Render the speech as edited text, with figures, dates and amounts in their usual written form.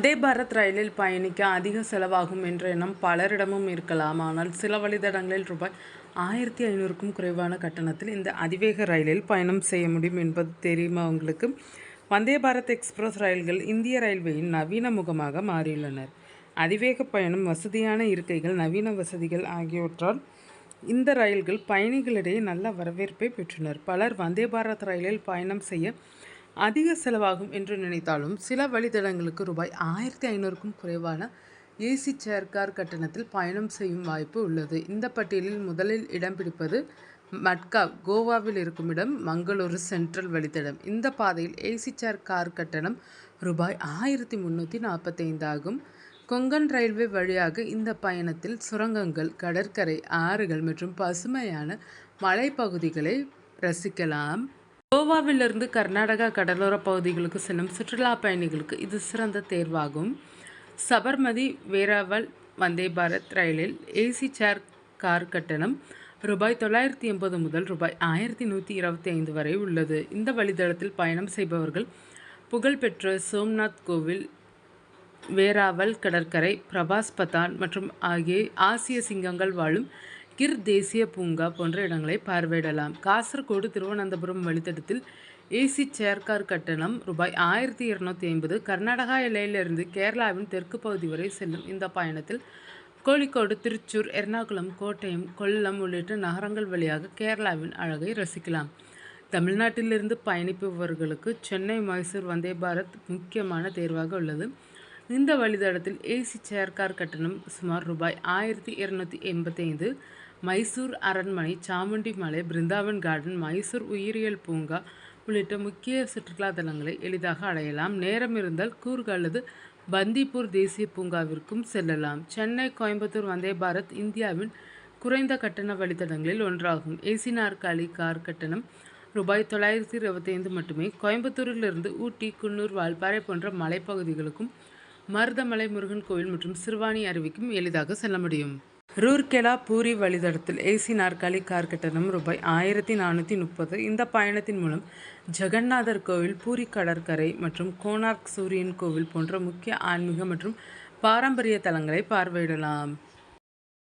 வந்தே பாரத் ரயிலில் பயணிக்க அதிக செலவாகும் என்ற எண்ணம் பலரிடமும் இருக்கலாம். ஆனால் சில வழித்தடங்களில் ரூபாய் 1500க்கும் குறைவான கட்டணத்தில் இந்த அதிவேக ரயிலில் பயணம் செய்ய முடியும் என்பது தெரியுமா உங்களுக்கு? வந்தே பாரத் எக்ஸ்பிரஸ் ரயில்கள் இந்திய ரயில்வேயின் நவீன முகமாக மாறியுள்ளனர். அதிவேக பயணம், வசதியான இருக்கைகள், நவீன வசதிகள் ஆகியவற்றால் இந்த ரயில்கள் பயணிகளிடையே நல்ல வரவேற்பை பெற்றனர். பலர் வந்தே பாரத் ரயிலில் பயணம் செய்ய அதிக செலவாகும் என்று நினைத்தாலும் சில வழித்தடங்களுக்கு ரூபாய் 1500க்கும் குறைவான ஏசி சேர் கார் கட்டணத்தில் பயணம் செய்யும் வாய்ப்பு உள்ளது. இந்த பட்டியலில் முதலில் இடம் பிடிப்பது மட்காவ், கோவாவில் இருக்கும் இடம். மங்களூரு சென்ட்ரல் வழித்தடம். இந்த பாதையில் ஏசி சேர் கார் கட்டணம் ரூபாய் 1345 ஆகும். கொங்கன் ரயில்வே வழியாக இந்த பயணத்தில் சுரங்கங்கள், கடற்கரை, ஆறுகள் மற்றும் பசுமையான மலைப்பகுதிகளை ரசிக்கலாம். கோவாவிலிருந்து கர்நாடகா கடலோர பகுதிகளுக்கு செல்லும் சுற்றுலா பயணிகளுக்கு இது சிறந்த தேர்வாகும். சபர்மதி வேராவல் வந்தே பாரத் ரயிலில் ஏசி சேர் கார் கட்டணம் ரூபாய் 980 முதல் ரூபாய் 1125 வரை உள்ளது. இந்த வழித்தடத்தில் பயணம் செய்பவர்கள் புகழ்பெற்ற சோம்நாத் கோவில், வேராவல் கடற்கரை, பிரபாஸ் பதான் மற்றும் ஆகிய ஆசிய சிங்கங்கள் வாழும் கிர் தேசிய பூங்கா போன்ற இடங்களை பார்வையிடலாம். காசர்கோடு திருவனந்தபுரம் வழித்தடத்தில் ஏசி சேர் கார் கட்டணம் ரூபாய் 1250. கர்நாடகா எல்லையிலிருந்து கேரளாவின் தெற்கு பகுதி வரை செல்லும் இந்த பயணத்தில் கோழிக்கோடு, திருச்சூர், எர்ணாகுளம், கோட்டயம், கொல்லம் உள்ளிட்ட நகரங்கள் வழியாக கேரளாவின் அழகை ரசிக்கலாம். தமிழ்நாட்டிலிருந்து பயணிப்பவர்களுக்கு சென்னை, மைசூர் வந்தே பாரத் முக்கியமான தேர்வாக உள்ளது. இந்த வழித்தடத்தில் ஏசி சேர் கார் கட்டணம் சுமார் ரூபாய் 1285. மைசூர் அரண்மனை, சாமுண்டி மலை, பிருந்தாவன் கார்டன், மைசூர் உயிரியல் பூங்கா உள்ளிட்ட முக்கிய சுற்றுலா தலங்களை எளிதாக அடையலாம். நேரம் இருந்தால் கூர்க் அல்லது பந்திப்பூர் தேசிய பூங்காவிற்கும் செல்லலாம். சென்னை, கோயம்புத்தூர் வந்தே பாரத் இந்தியாவின் குறைந்த கட்டண வழித்தடங்களில் ஒன்றாகும். ஏசி நாற்காலி கார் கட்டணம் ரூபாய் 925 மட்டுமே. கோயம்புத்தூரிலிருந்து ஊட்டி, குன்னூர், வால்பாறை போன்ற மலைப்பகுதிகளுக்கும், மருதமலை முருகன் கோவில் மற்றும் சிறுவாணி அருவிக்கும் எளிதாக செல்ல முடியும். ரூர்கேலா பூரி வழித்தடத்தில் ஏசி நாற்காலி கார் கட்டணம் ரூபாய் 1430. இந்த பயணத்தின் மூலம் ஜெகநாதர் கோவில், பூரி கடற்கரை மற்றும் கோனார்க் சூரியன் கோவில் போன்ற முக்கிய ஆன்மீக மற்றும் பாரம்பரிய தலங்களை பார்வையிடலாம்.